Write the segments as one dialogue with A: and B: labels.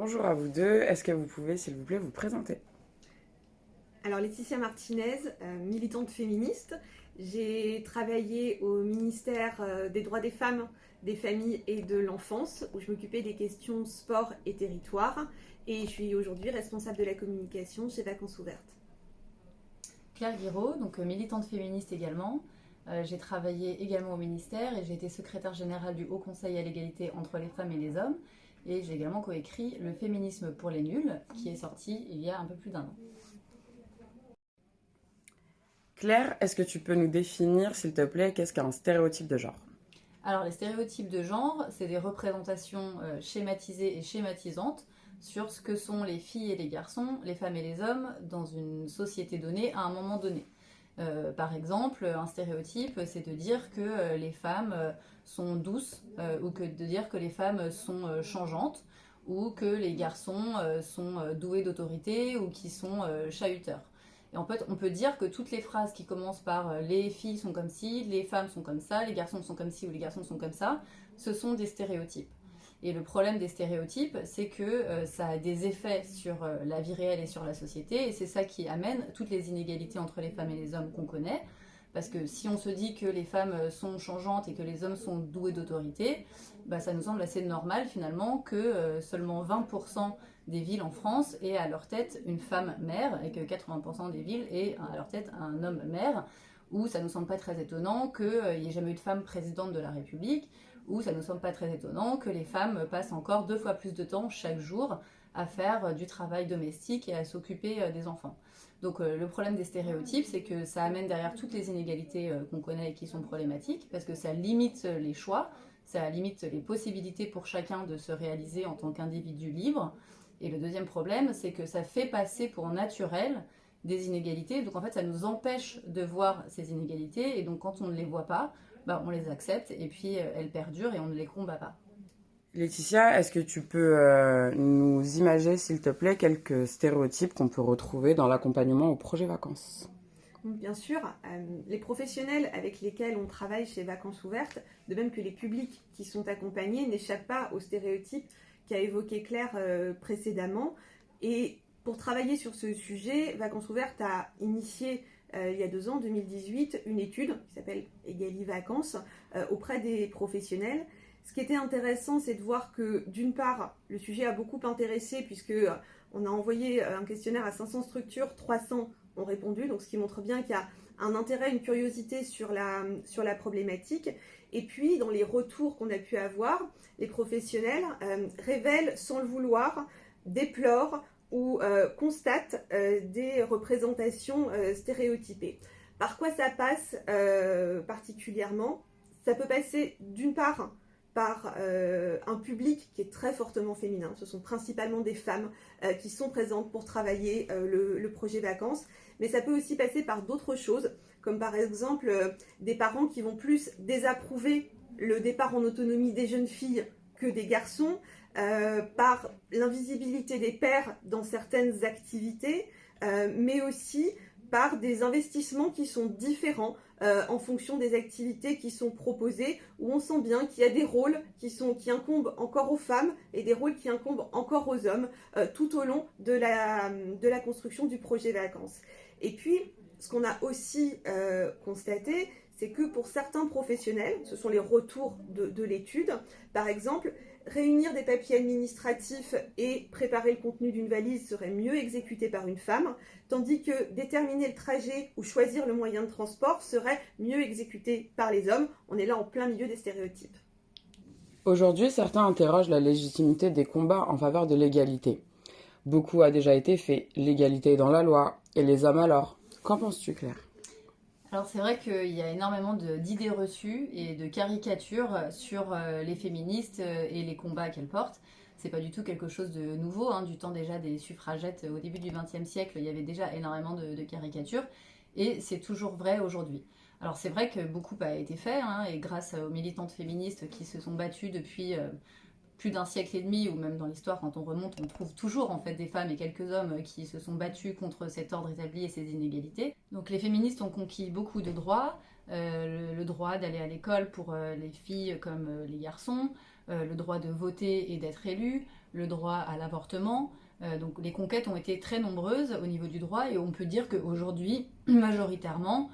A: Bonjour à vous deux. Est-ce que vous pouvez, s'il vous plaît, vous présenter?
B: Alors Laetitia Martinez, militante féministe. J'ai travaillé au ministère des droits des femmes, des familles et de l'enfance, où je m'occupais des questions sport et territoire. Et je suis aujourd'hui responsable de la communication chez Vacances Ouvertes.
C: Claire Guiraud, donc militante féministe également. J'ai travaillé également au ministère et j'ai été secrétaire générale du Haut Conseil à l'égalité entre les femmes et les hommes. Et j'ai également coécrit Le féminisme pour les nuls, qui est sorti il y a un peu plus d'un an.
A: Claire, est-ce que tu peux nous définir, s'il te plaît, qu'est-ce qu'un stéréotype de genre?
C: Alors les stéréotypes de genre, c'est des représentations schématisées et schématisantes sur ce que sont les filles et les garçons, les femmes et les hommes dans une société donnée à un moment donné. Par exemple, un stéréotype, c'est de dire que les femmes sont douces ou que de dire que les femmes sont changeantes ou que les garçons sont doués d'autorité ou qui sont chahuteurs. Et en fait, on peut dire que toutes les phrases qui commencent par les filles sont comme ci, les femmes sont comme ça, les garçons sont comme ci ou les garçons sont comme ça, ce sont des stéréotypes. Et le problème des stéréotypes, c'est que ça a des effets sur la vie réelle et sur la société, et c'est ça qui amène toutes les inégalités entre les femmes et les hommes qu'on connaît. Parce que si on se dit que les femmes sont changeantes et que les hommes sont doués d'autorité, bah, ça nous semble assez normal finalement que seulement 20% des villes en France aient à leur tête une femme maire et que 80% des villes aient à leur tête un homme maire. Ou ça nous semble pas très étonnant qu'il n'y ait jamais eu de femme présidente de la République, ou ça ne nous semble pas très étonnant que les femmes passent encore 2 fois plus de temps chaque jour à faire du travail domestique et à s'occuper des enfants. Donc le problème des stéréotypes, c'est que ça amène derrière toutes les inégalités qu'on connaît et qui sont problématiques, parce que ça limite les choix, ça limite les possibilités pour chacun de se réaliser en tant qu'individu libre. Et le deuxième problème, c'est que ça fait passer pour naturel des inégalités. Donc en fait, ça nous empêche de voir ces inégalités. Et donc quand on ne les voit pas, bah, on les accepte et puis elles perdurent et on ne les combat pas.
A: Laetitia, est-ce que tu peux nous imager, s'il te plaît, quelques stéréotypes qu'on peut retrouver dans l'accompagnement au projet vacances?
B: Donc, bien sûr, les professionnels avec lesquels on travaille chez Vacances Ouvertes, de même que les publics qui sont accompagnés, n'échappent pas aux stéréotypes qu'a évoqué Claire précédemment. Et pour travailler sur ce sujet, Vacances Ouvertes a initié il y a 2 ans, 2018, une étude qui s'appelle Egali Vacances auprès des professionnels. Ce qui était intéressant, c'est de voir que d'une part, le sujet a beaucoup intéressé puisque on a envoyé un questionnaire à 500 structures, 300 ont répondu, donc ce qui montre bien qu'il y a un intérêt, une curiosité sur la problématique. Et puis, dans les retours qu'on a pu avoir, les professionnels révèlent sans le vouloir, déplorent ou constatent des représentations stéréotypées. Par quoi ça passe particulièrement? Ça peut passer d'une part par un public qui est très fortement féminin. Ce sont principalement des femmes qui sont présentes pour travailler le projet vacances. Mais ça peut aussi passer par d'autres choses, comme par exemple des parents qui vont plus désapprouver le départ en autonomie des jeunes filles que des garçons, par l'invisibilité des pères dans certaines activités, mais aussi par des investissements qui sont différents en fonction des activités qui sont proposées, où on sent bien qu'il y a des rôles qui incombent encore aux femmes et des rôles qui incombent encore aux hommes tout au long de la construction du projet vacances. Et puis, ce qu'on a aussi constaté, c'est que pour certains professionnels, ce sont les retours de l'étude, par exemple, réunir des papiers administratifs et préparer le contenu d'une valise serait mieux exécuté par une femme, tandis que déterminer le trajet ou choisir le moyen de transport serait mieux exécuté par les hommes. On est là en plein milieu des stéréotypes.
A: Aujourd'hui, certains interrogent la légitimité des combats en faveur de l'égalité. Beaucoup a déjà été fait, l'égalité est dans la loi, et les hommes alors? Qu'en penses-tu, Claire?
C: Alors c'est vrai qu'il y a énormément d'idées reçues et de caricatures sur les féministes et les combats qu'elles portent. C'est pas du tout quelque chose de nouveau, hein. Du temps déjà des suffragettes au début du XXe siècle, il y avait déjà énormément de caricatures et c'est toujours vrai aujourd'hui. Alors c'est vrai que beaucoup a été fait, hein, et grâce aux militantes féministes qui se sont battues depuis plus d'un siècle et demi, ou même dans l'histoire, quand on remonte, on trouve toujours en fait des femmes et quelques hommes qui se sont battus contre cet ordre établi et ces inégalités. Donc les féministes ont conquis beaucoup de droits, le droit d'aller à l'école pour les filles comme les garçons, le droit de voter et d'être élu, le droit à l'avortement. Donc les conquêtes ont été très nombreuses au niveau du droit et on peut dire qu'aujourd'hui, majoritairement,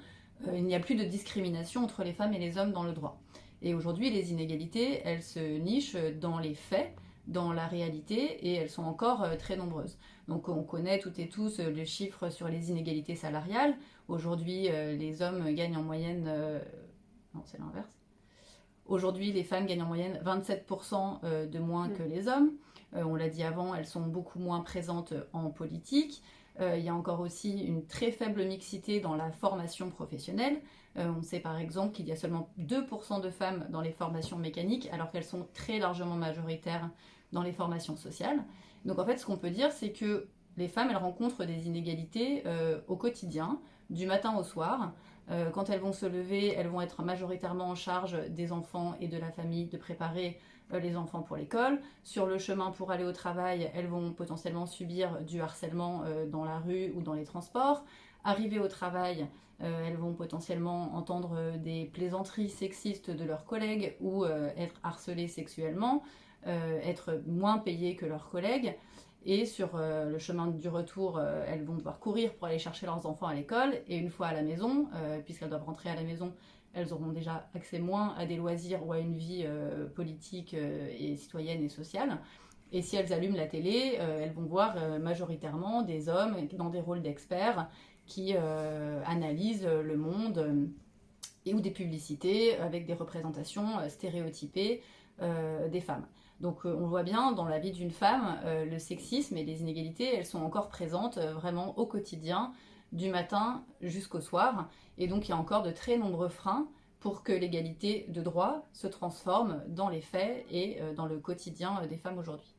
C: il n'y a plus de discrimination entre les femmes et les hommes dans le droit. Et aujourd'hui, les inégalités, elles se nichent dans les faits, dans la réalité, et elles sont encore très nombreuses. Donc on connaît toutes et tous le chiffre sur les inégalités salariales. Aujourd'hui, les hommes gagnent en moyenne... Non, c'est l'inverse. Aujourd'hui, les femmes gagnent en moyenne 27% de moins que les hommes. On l'a dit avant, elles sont beaucoup moins présentes en politique. Il y a encore aussi une très faible mixité dans la formation professionnelle. On sait par exemple qu'il y a seulement 2% de femmes dans les formations mécaniques, alors qu'elles sont très largement majoritaires dans les formations sociales. Donc en fait, ce qu'on peut dire, c'est que les femmes, elles rencontrent des inégalités au quotidien, du matin au soir. Quand elles vont se lever, elles vont être majoritairement en charge des enfants et de la famille, de préparer les enfants pour l'école. Sur le chemin pour aller au travail, elles vont potentiellement subir du harcèlement dans la rue ou dans les transports. Arrivées au travail, elles vont potentiellement entendre des plaisanteries sexistes de leurs collègues ou être harcelées sexuellement, être moins payées que leurs collègues. Et sur le chemin du retour, elles vont devoir courir pour aller chercher leurs enfants à l'école. Et une fois à la maison, puisqu'elles doivent rentrer à la maison, elles auront déjà accès moins à des loisirs ou à une vie politique et citoyenne et sociale. Et si elles allument la télé, elles vont voir majoritairement des hommes dans des rôles d'experts qui analysent le monde et ou des publicités avec des représentations stéréotypées des femmes. Donc on voit bien dans la vie d'une femme, le sexisme et les inégalités, elles sont encore présentes vraiment au quotidien, du matin jusqu'au soir. Et donc il y a encore de très nombreux freins pour que l'égalité de droit se transforme dans les faits et dans le quotidien des femmes aujourd'hui.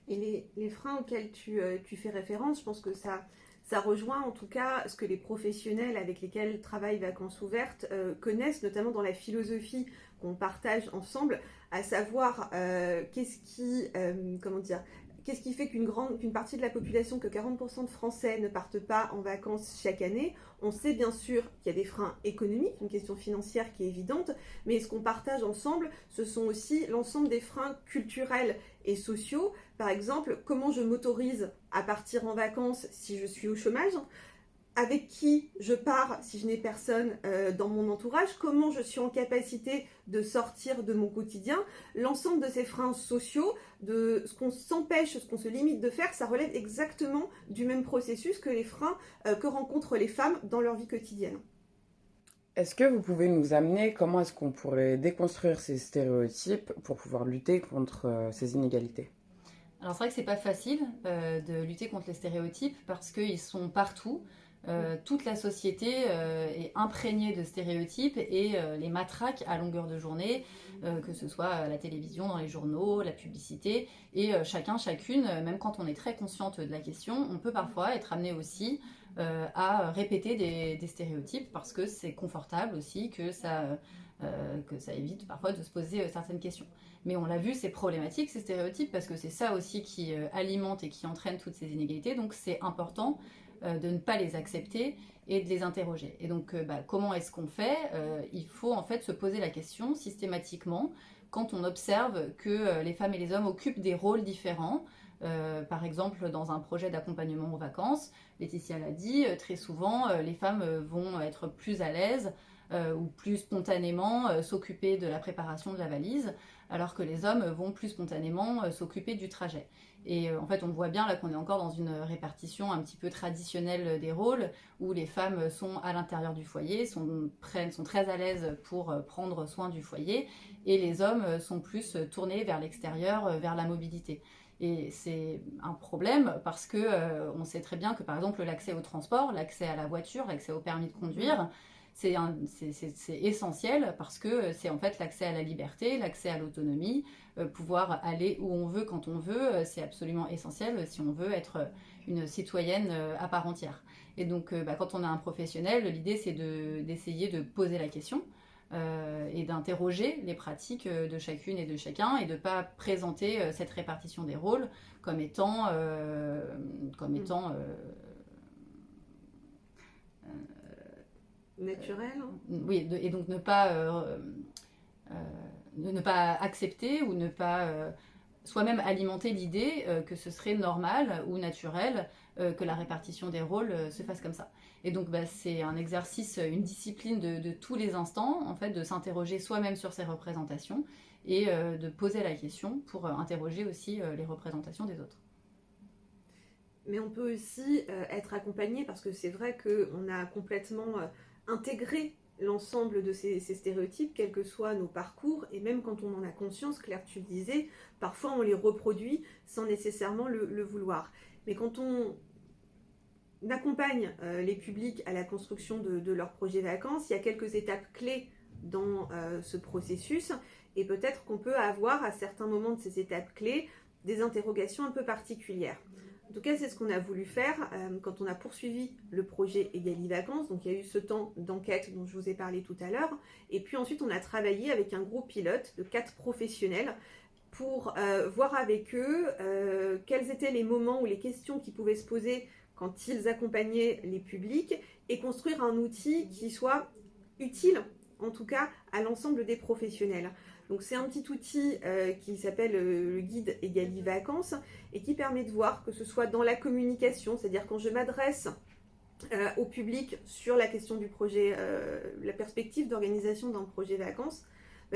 B: Et les freins auxquels tu fais référence, je pense que ça rejoint en tout cas ce que les professionnels avec lesquels travaille Vacances Ouvertes connaissent, notamment dans la philosophie qu'on partage ensemble, à savoir qu'est-ce qui fait qu'une partie de la population, que 40% de Français ne partent pas en vacances chaque année. On sait bien sûr qu'il y a des freins économiques, une question financière qui est évidente, mais ce qu'on partage ensemble, ce sont aussi l'ensemble des freins culturels et sociaux. Par exemple, comment je m'autorise à partir en vacances si je suis au chômage ? Avec qui je pars si je n'ai personne dans mon entourage, comment je suis en capacité de sortir de mon quotidien. L'ensemble de ces freins sociaux, de ce qu'on s'empêche, ce qu'on se limite de faire, ça relève exactement du même processus que les freins que rencontrent les femmes dans leur vie quotidienne.
A: Est-ce que vous pouvez nous amener comment est-ce qu'on pourrait déconstruire ces stéréotypes pour pouvoir lutter contre ces inégalités ?
C: Alors c'est vrai que c'est pas facile de lutter contre les stéréotypes parce qu'ils sont partout. Toute la société est imprégnée de stéréotypes et les matraque à longueur de journée, que ce soit à la télévision, dans les journaux, la publicité, et chacune, même quand on est très consciente de la question, on peut parfois être amené aussi à répéter des stéréotypes parce que c'est confortable aussi, que ça évite parfois de se poser certaines questions. Mais on l'a vu, c'est problématique ces stéréotypes parce que c'est ça aussi qui alimente et qui entraîne toutes ces inégalités, donc c'est important de ne pas les accepter et de les interroger. Et donc, comment est-ce qu'on fait ? Il faut en fait se poser la question systématiquement quand on observe que les femmes et les hommes occupent des rôles différents. Par exemple, dans un projet d'accompagnement aux vacances, Laetitia l'a dit, très souvent, les femmes vont être plus à l'aise ou plus spontanément s'occuper de la préparation de la valise, alors que les hommes vont plus spontanément s'occuper du trajet. Et en fait, on voit bien là qu'on est encore dans une répartition un petit peu traditionnelle des rôles, où les femmes sont à l'intérieur du foyer, sont très à l'aise pour prendre soin du foyer, et les hommes sont plus tournés vers l'extérieur, vers la mobilité. Et c'est un problème parce que on sait très bien que par exemple l'accès au transport, l'accès à la voiture, l'accès au permis de conduire, c'est essentiel parce que c'est en fait l'accès à la liberté, l'accès à l'autonomie, pouvoir aller où on veut quand on veut, c'est absolument essentiel si on veut être une citoyenne à part entière. Et donc quand on a un professionnel, l'idée c'est d'essayer de poser la question et d'interroger les pratiques de chacune et de chacun et de ne pas présenter cette répartition des rôles comme étant
B: Naturel.
C: Oui, et donc ne pas accepter ou ne pas soi-même alimenter l'idée que ce serait normal ou naturel que la répartition des rôles se fasse comme ça. Et donc c'est un exercice, une discipline de tous les instants, en fait, de s'interroger soi-même sur ses représentations et de poser la question pour interroger aussi les représentations des autres.
B: Mais on peut aussi être accompagné parce que c'est vrai qu'on a complètement intégré l'ensemble de ces stéréotypes, quels que soient nos parcours, et même quand on en a conscience, Claire, tu le disais, parfois on les reproduit sans nécessairement le vouloir. Mais quand on accompagne les publics à la construction de leur projet vacances, il y a quelques étapes clés dans ce processus, et peut-être qu'on peut avoir à certains moments de ces étapes clés des interrogations un peu particulières. En tout cas, c'est ce qu'on a voulu faire quand on a poursuivi le projet Egali Vacances. Donc, il y a eu ce temps d'enquête dont je vous ai parlé tout à l'heure. Et puis ensuite, on a travaillé avec un groupe pilote de 4 professionnels pour voir avec eux quels étaient les moments ou les questions qui pouvaient se poser quand ils accompagnaient les publics et construire un outil qui soit utile, en tout cas, à l'ensemble des professionnels. Donc c'est un petit outil qui s'appelle le guide Egali Vacances et qui permet de voir que ce soit dans la communication, c'est-à-dire quand je m'adresse au public sur la question du projet, la perspective d'organisation d'un projet vacances,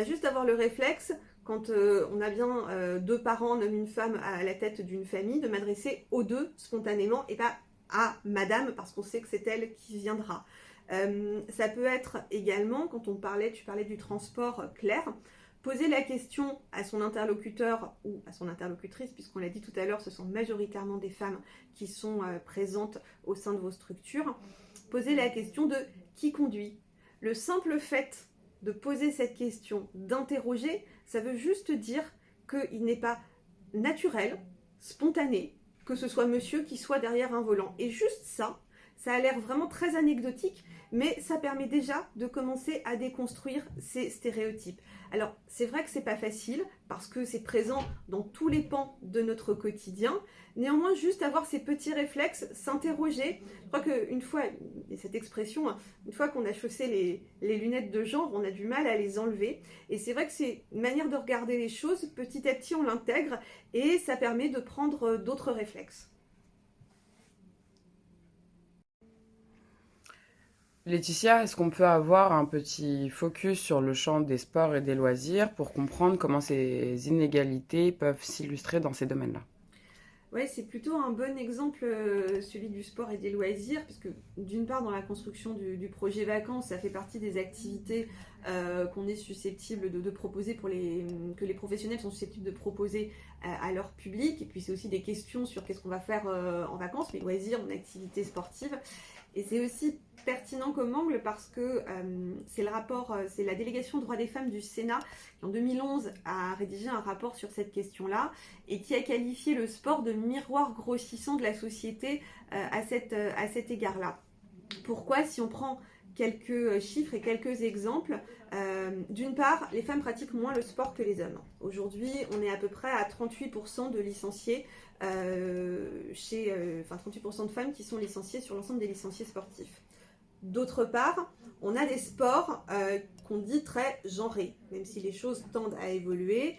B: juste avoir le réflexe, quand on a bien 2 parents, un homme, une femme à la tête d'une famille, de m'adresser aux 2 spontanément et pas à madame parce qu'on sait que c'est elle qui viendra. Ça peut être également, quand tu parlais du transport, Claire, poser la question à son interlocuteur ou à son interlocutrice, puisqu'on l'a dit tout à l'heure, ce sont majoritairement des femmes qui sont présentes au sein de vos structures, poser la question de qui conduit. Le simple fait de poser cette question, d'interroger, ça veut juste dire qu'il n'est pas naturel, spontané, que ce soit monsieur qui soit derrière un volant. Et juste ça a l'air vraiment très anecdotique, mais ça permet déjà de commencer à déconstruire ces stéréotypes. Alors, c'est vrai que c'est pas facile, parce que c'est présent dans tous les pans de notre quotidien. Néanmoins, juste avoir ces petits réflexes, s'interroger. Je crois qu'une fois, et cette expression, une fois qu'on a chaussé les lunettes de genre, on a du mal à les enlever. Et c'est vrai que c'est une manière de regarder les choses, petit à petit on l'intègre, et ça permet de prendre d'autres réflexes.
A: Laetitia, est-ce qu'on peut avoir un petit focus sur le champ des sports et des loisirs pour comprendre comment ces inégalités peuvent s'illustrer dans ces domaines-là?
B: Ouais, c'est plutôt un bon exemple, celui du sport et des loisirs, parce que d'une part, dans la construction du projet vacances, ça fait partie des activités qu'on est susceptible de proposer que les professionnels sont susceptibles de proposer à leur public. Et puis c'est aussi des questions sur qu'est-ce qu'on va faire en vacances, les loisirs, en activités sportives. Et c'est aussi pertinent comme angle parce que c'est la délégation droits des femmes du Sénat qui en 2011 a rédigé un rapport sur cette question-là et qui a qualifié le sport de miroir grossissant de la société à cet égard-là. Pourquoi, si on prend quelques chiffres et quelques exemples, d'une part, les femmes pratiquent moins le sport que les hommes. Aujourd'hui, on est à peu près à 38% de licenciés 38% de femmes qui sont licenciées sur l'ensemble des licenciés sportifs. D'autre part, on a des sports qu'on dit très genrés, même si les choses tendent à évoluer.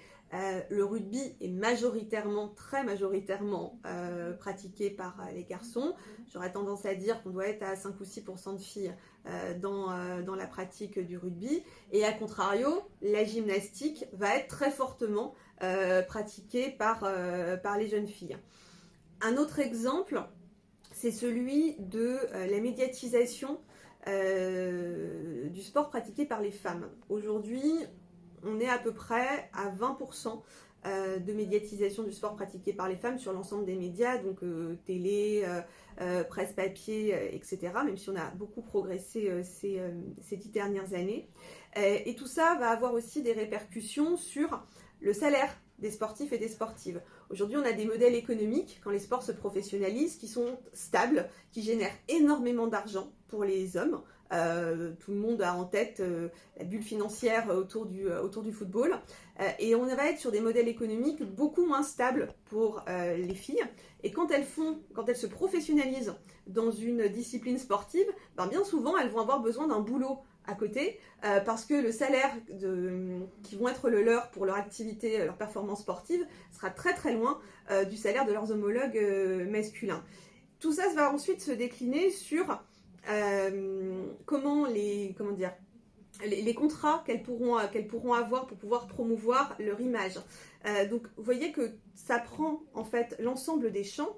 B: Le rugby est très majoritairement pratiqué par les garçons. J'aurais tendance à dire qu'on doit être à 5 ou 6% de filles dans la pratique du rugby. Et à contrario, la gymnastique va être très fortement pratiquée par les jeunes filles. Un autre exemple, c'est celui de la médiatisation du sport pratiqué par les femmes. Aujourd'hui, on est à peu près à 20% de médiatisation du sport pratiqué par les femmes sur l'ensemble des médias, donc télé, presse papier, etc., même si on a beaucoup progressé ces 10 dernières années. Et tout ça va avoir aussi des répercussions sur le salaire des sportifs et des sportives. Aujourd'hui, on a des modèles économiques, quand les sports se professionnalisent, qui sont stables, qui génèrent énormément d'argent pour les hommes, Tout le monde a en tête la bulle financière autour du football. Et on va être sur des modèles économiques beaucoup moins stables pour les filles. Et quand elles se professionnalisent dans une discipline sportive, ben bien souvent, elles vont avoir besoin d'un boulot à côté, parce que le salaire qui vont être le leur pour leur activité, leur performance sportive, sera très très loin du salaire de leurs homologues masculins. Tout ça va ensuite se décliner sur comment les contrats qu'elles pourront avoir pour pouvoir promouvoir leur image. Donc vous voyez que ça prend en fait l'ensemble des champs.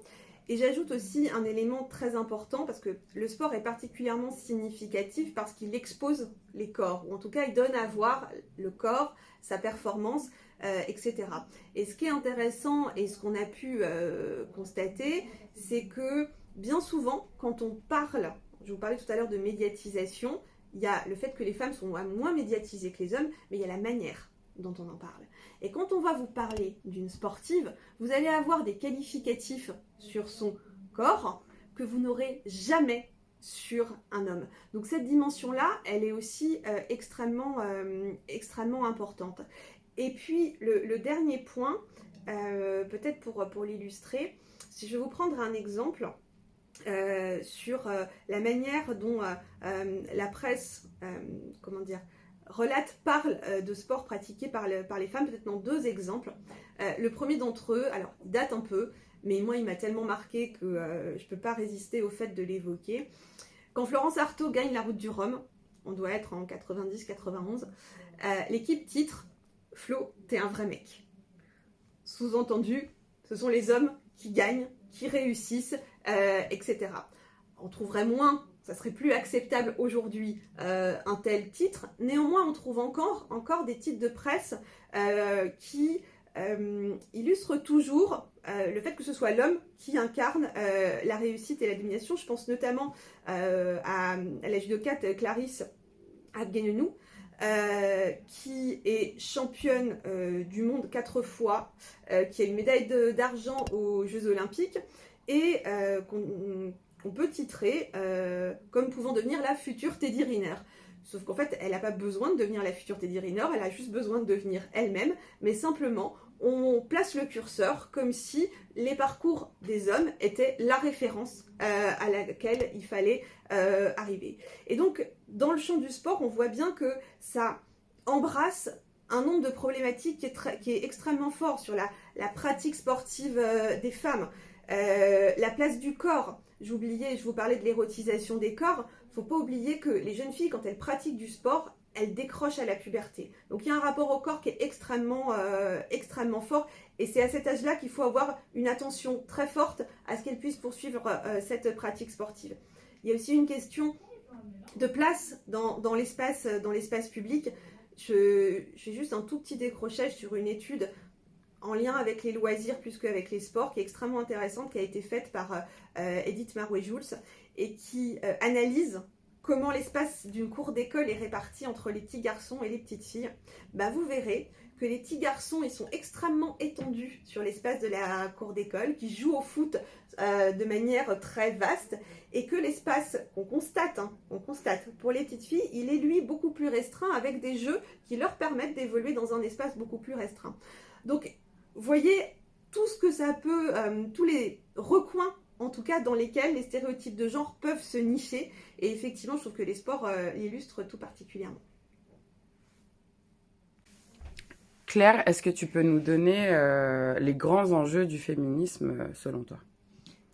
B: Et j'ajoute aussi un élément très important, parce que le sport est particulièrement significatif parce qu'il expose les corps, ou en tout cas il donne à voir le corps, sa performance, etc. Et ce qui est intéressant et ce qu'on a pu constater, c'est que bien souvent, quand on parle, je vous parlais tout à l'heure de médiatisation, il y a le fait que les femmes sont moins médiatisées que les hommes, mais il y a la manière dont on en parle. Et quand on va vous parler d'une sportive, vous allez avoir des qualificatifs sur son corps que vous n'aurez jamais sur un homme. Donc cette dimension-là, elle est aussi extrêmement importante. Et puis le dernier point, peut-être pour l'illustrer, si je vais vous prendre un exemple sur la manière dont la presse, parle de sport pratiqué par les femmes, peut-être dans 2 exemples. Le premier d'entre eux, alors il date un peu, mais moi il m'a tellement marqué que je ne peux pas résister au fait de l'évoquer. Quand Florence Artaud gagne la Route du Rhum, on doit être en 90-91, l'équipe titre « Flo, t'es un vrai mec ». Sous-entendu, ce sont les hommes qui gagnent, qui réussissent, etc. On trouverait moins, ça serait plus acceptable aujourd'hui un tel titre. Néanmoins, on trouve encore des titres de presse qui illustrent toujours le fait que ce soit l'homme qui incarne la réussite et la domination. Je pense notamment à la judokate Clarisse Agbenienou, qui est championne du monde 4 fois, qui a une médaille d'argent aux Jeux Olympiques, et qu'on peut titrer comme pouvant devenir la future Teddy Riner. Sauf qu'en fait, elle n'a pas besoin de devenir la future Teddy Riner, elle a juste besoin de devenir elle-même, mais simplement, on place le curseur comme si les parcours des hommes étaient la référence à laquelle il fallait arriver. Et donc, dans le champ du sport, on voit bien que ça embrasse un nombre de problématiques qui est extrêmement fort sur la pratique sportive des femmes. La place du corps, je vous parlais de l'érotisation des corps, il ne faut pas oublier que les jeunes filles, quand elles pratiquent du sport, elles décrochent à la puberté. Donc il y a un rapport au corps qui est extrêmement fort, et c'est à cet âge-là qu'il faut avoir une attention très forte à ce qu'elles puissent poursuivre cette pratique sportive. Il y a aussi une question de place dans l'espace public. Je fais juste un tout petit décrochage sur une étude en lien avec les loisirs plus qu'avec les sports, qui est extrêmement intéressante, qui a été faite par Edith Marouet-Jules, et qui analyse comment l'espace d'une cour d'école est réparti entre les petits garçons et les petites filles. Vous verrez que les petits garçons, ils sont extrêmement étendus sur l'espace de la cour d'école, qui jouent au foot de manière très vaste, et que l'espace qu'on constate pour les petites filles, il est lui beaucoup plus restreint, avec des jeux qui leur permettent d'évoluer dans un espace beaucoup plus restreint. Donc, voyez tout ce que ça peut, tous les recoins, en tout cas, dans lesquels les stéréotypes de genre peuvent se nicher. Et effectivement, je trouve que les sports l'illustrent tout particulièrement.
A: Claire, est-ce que tu peux nous donner les grands enjeux du féminisme selon toi?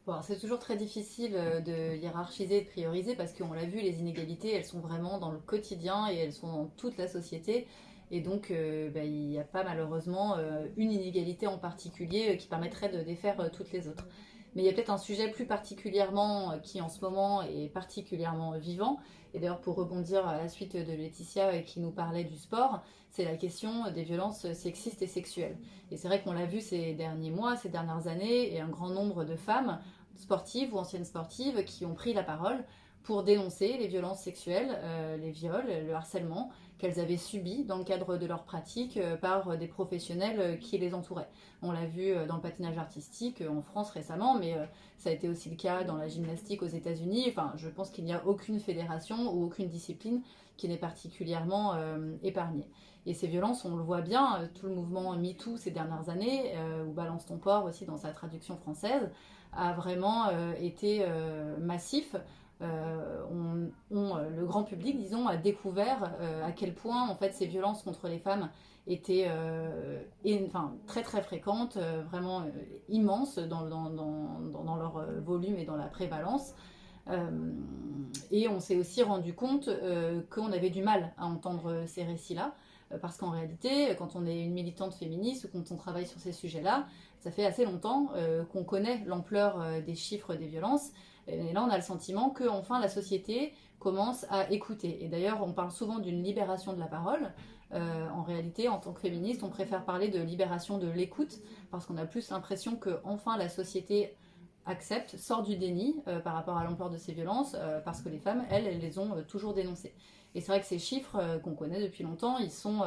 C: Bon, c'est toujours très difficile de hiérarchiser et de prioriser, parce qu'on l'a vu, les inégalités, elles sont vraiment dans le quotidien et elles sont dans toute la société. Et donc, il n'y a pas malheureusement une inégalité en particulier qui permettrait de défaire toutes les autres. Mais il y a peut-être un sujet plus particulièrement qui en ce moment est particulièrement vivant. Et d'ailleurs, pour rebondir à la suite de Laetitia qui nous parlait du sport, c'est la question des violences sexistes et sexuelles. Et c'est vrai qu'on l'a vu ces derniers mois, ces dernières années, et un grand nombre de femmes sportives ou anciennes sportives qui ont pris la parole pour dénoncer les violences sexuelles, les viols, le harcèlement qu'elles avaient subies dans le cadre de leur pratique par des professionnels qui les entouraient. On l'a vu dans le patinage artistique en France récemment, mais ça a été aussi le cas dans la gymnastique aux États-Unis. Enfin, je pense qu'il n'y a aucune fédération ou aucune discipline qui n'est particulièrement épargnée. Et ces violences, on le voit bien, tout le mouvement MeToo ces dernières années, ou Balance ton port aussi dans sa traduction française, a vraiment été massif. Le grand public, disons, a découvert à quel point en fait ces violences contre les femmes étaient très très fréquentes, vraiment immenses dans leur volume et dans la prévalence. Et on s'est aussi rendu compte qu'on avait du mal à entendre ces récits-là, parce qu'en réalité, quand on est une militante féministe ou quand on travaille sur ces sujets-là, ça fait assez longtemps qu'on connaît l'ampleur des chiffres des violences. Et là, on a le sentiment que enfin la société commence à écouter. Et d'ailleurs, on parle souvent d'une libération de la parole. En réalité, en tant que féministe, on préfère parler de libération de l'écoute, parce qu'on a plus l'impression que enfin la société accepte, sort du déni par rapport à l'ampleur de ces violences, parce que les femmes, elles les ont toujours dénoncées. Et c'est vrai que ces chiffres qu'on connaît depuis longtemps, ils sont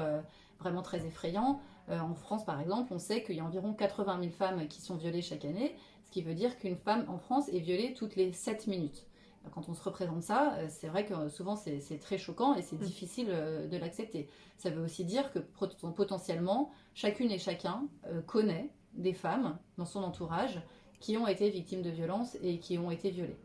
C: vraiment très effrayants. En France, par exemple, on sait qu'il y a environ 80 000 femmes qui sont violées chaque année, ce qui veut dire qu'une femme en France est violée toutes les 7 minutes. Quand on se représente ça, c'est vrai que souvent c'est très choquant et c'est difficile de l'accepter. Ça veut aussi dire que potentiellement, chacune et chacun connaît des femmes dans son entourage qui ont été victimes de violences et qui ont été violées.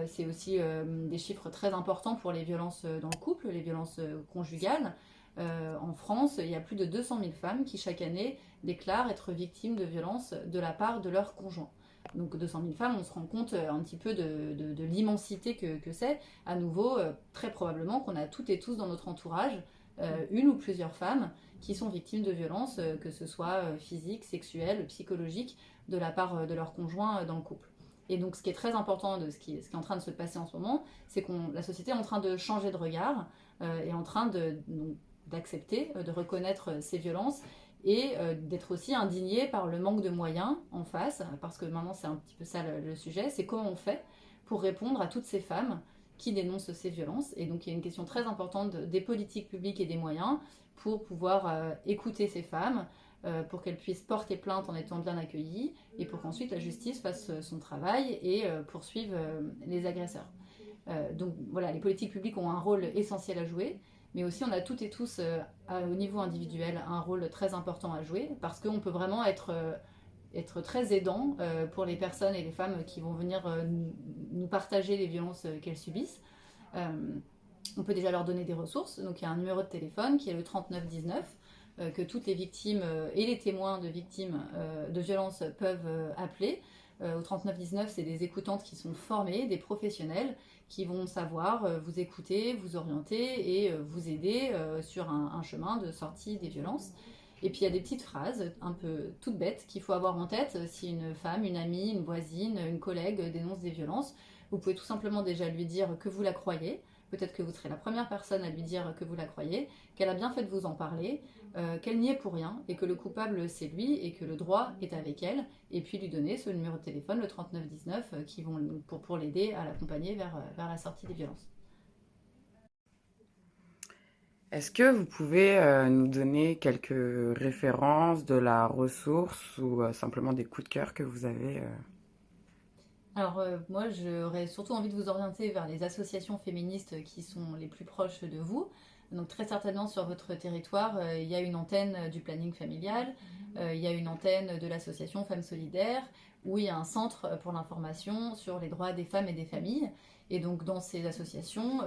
C: C'est aussi des chiffres très importants pour les violences dans le couple, les violences conjugales. En France, il y a plus de 200 000 femmes qui chaque année déclarent être victimes de violences de la part de leur conjoint. Donc 200 000 femmes, on se rend compte un petit peu de l'immensité que c'est. À nouveau, très probablement qu'on a toutes et tous dans notre entourage une ou plusieurs femmes qui sont victimes de violences, que ce soit physiques, sexuelles, psychologiques, de la part de leur conjoint dans le couple. Et donc ce qui est très important de ce qui est en train de se passer en ce moment, c'est que la société est en train de changer de regard, est en train d'accepter, de reconnaître ces violences et d'être aussi indignée par le manque de moyens en face, parce que maintenant c'est un petit peu ça le sujet, c'est comment on fait pour répondre à toutes ces femmes qui dénoncent ces violences. Et donc il y a une question très importante des politiques publiques et des moyens pour pouvoir écouter ces femmes, pour qu'elles puissent porter plainte en étant bien accueillies, et pour qu'ensuite la justice fasse son travail et poursuive les agresseurs. Donc voilà, les politiques publiques ont un rôle essentiel à jouer, mais aussi on a toutes et tous, au niveau individuel, un rôle très important à jouer, parce qu'on peut vraiment être très aidant pour les personnes et les femmes qui vont venir nous partager les violences qu'elles subissent. On peut déjà leur donner des ressources. Donc il y a un numéro de téléphone qui est le 3919, que toutes les victimes et les témoins de victimes de violences peuvent appeler. Au 3919, c'est des écoutantes qui sont formées, des professionnels qui vont savoir vous écouter, vous orienter et vous aider sur un chemin de sortie des violences. Et puis il y a des petites phrases un peu toutes bêtes qu'il faut avoir en tête si une femme, une amie, une voisine, une collègue dénonce des violences. Vous pouvez tout simplement déjà lui dire que vous la croyez. Peut-être que vous serez la première personne à lui dire que vous la croyez, qu'elle a bien fait de vous en parler, qu'elle n'y est pour rien, et que le coupable c'est lui, et que le droit est avec elle, et puis lui donner ce numéro de téléphone, le 3919, pour l'aider à l'accompagner vers la sortie des violences.
A: Est-ce que vous pouvez nous donner quelques références de la ressource ou simplement des coups de cœur que vous avez
C: Alors moi j'aurais surtout envie de vous orienter vers les associations féministes qui sont les plus proches de vous. Donc très certainement sur votre territoire, il y a une antenne du planning familial, il y a une antenne de l'association Femmes Solidaires, où il y a un centre pour l'information sur les droits des femmes et des familles. Et donc dans ces associations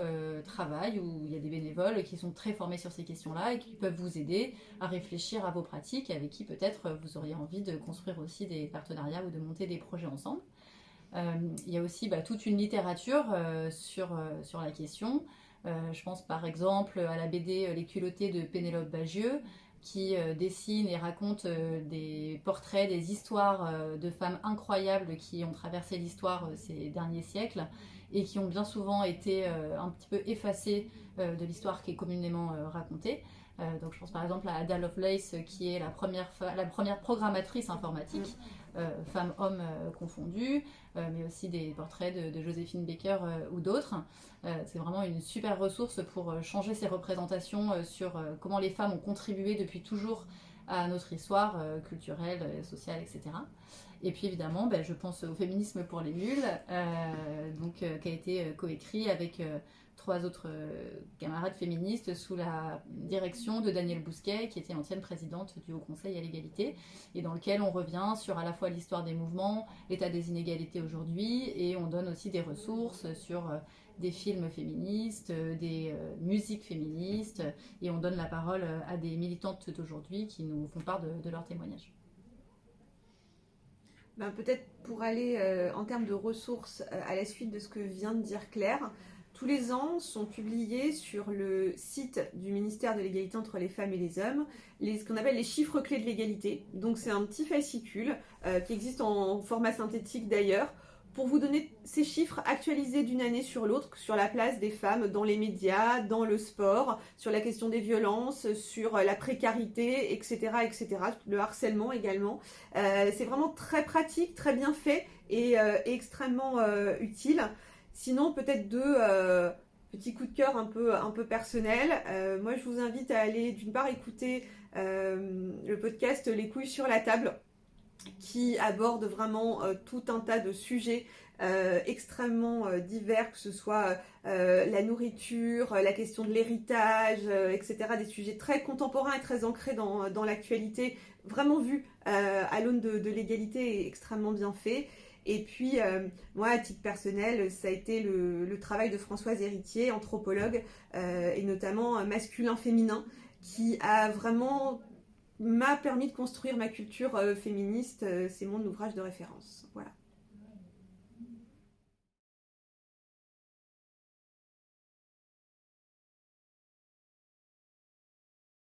C: travaillent, où il y a des bénévoles qui sont très formés sur ces questions-là et qui peuvent vous aider à réfléchir à vos pratiques, et avec qui peut-être vous auriez envie de construire aussi des partenariats ou de monter des projets ensemble. Il y a aussi toute une littérature sur la question. Je pense par exemple à la BD Les culottés de Pénélope Bagieux, qui dessine et raconte des portraits, des histoires de femmes incroyables qui ont traversé l'histoire ces derniers siècles et qui ont bien souvent été un petit peu effacées de l'histoire qui est communément racontée. Donc je pense par exemple à Ada Lovelace, qui est la première programmatrice informatique femmes-hommes confondus, mais aussi des portraits de Joséphine Baker ou d'autres. C'est vraiment une super ressource pour changer ces représentations sur comment les femmes ont contribué depuis toujours à notre histoire culturelle, sociale, etc. Et puis évidemment, je pense au féminisme pour les nuls, qui a été coécrit avec 3 autres camarades féministes sous la direction de Danielle Bousquet, qui était l'ancienne présidente du Haut Conseil à l'égalité, et dans lequel on revient sur à la fois l'histoire des mouvements, l'état des inégalités aujourd'hui, et on donne aussi des ressources sur des films féministes, des musiques féministes, et on donne la parole à des militantes d'aujourd'hui qui nous font part de leurs témoignages.
B: Peut-être pour aller en termes de ressources à la suite de ce que vient de dire Claire, tous les ans sont publiés sur le site du ministère de l'égalité entre les femmes et les hommes ce qu'on appelle les chiffres clés de l'égalité. Donc c'est un petit fascicule qui existe en format synthétique d'ailleurs, pour vous donner ces chiffres actualisés d'une année sur l'autre, sur la place des femmes dans les médias, dans le sport, sur la question des violences, sur la précarité, etc., etc., le harcèlement également. C'est vraiment très pratique, très bien fait et extrêmement utile. Sinon, peut-être 2 petits coups de cœur un peu personnels. Moi, je vous invite à aller d'une part écouter le podcast Les couilles sur la table, qui aborde vraiment tout un tas de sujets extrêmement divers, que ce soit la nourriture, la question de l'héritage, etc. Des sujets très contemporains et très ancrés dans l'actualité, vraiment vus à l'aune de l'égalité et extrêmement bien fait. Et puis, moi, à titre personnel, ça a été le travail de Françoise Héritier, anthropologue, et notamment masculin-féminin, qui a vraiment m'a permis de construire ma culture féministe. C'est mon ouvrage de référence. Voilà.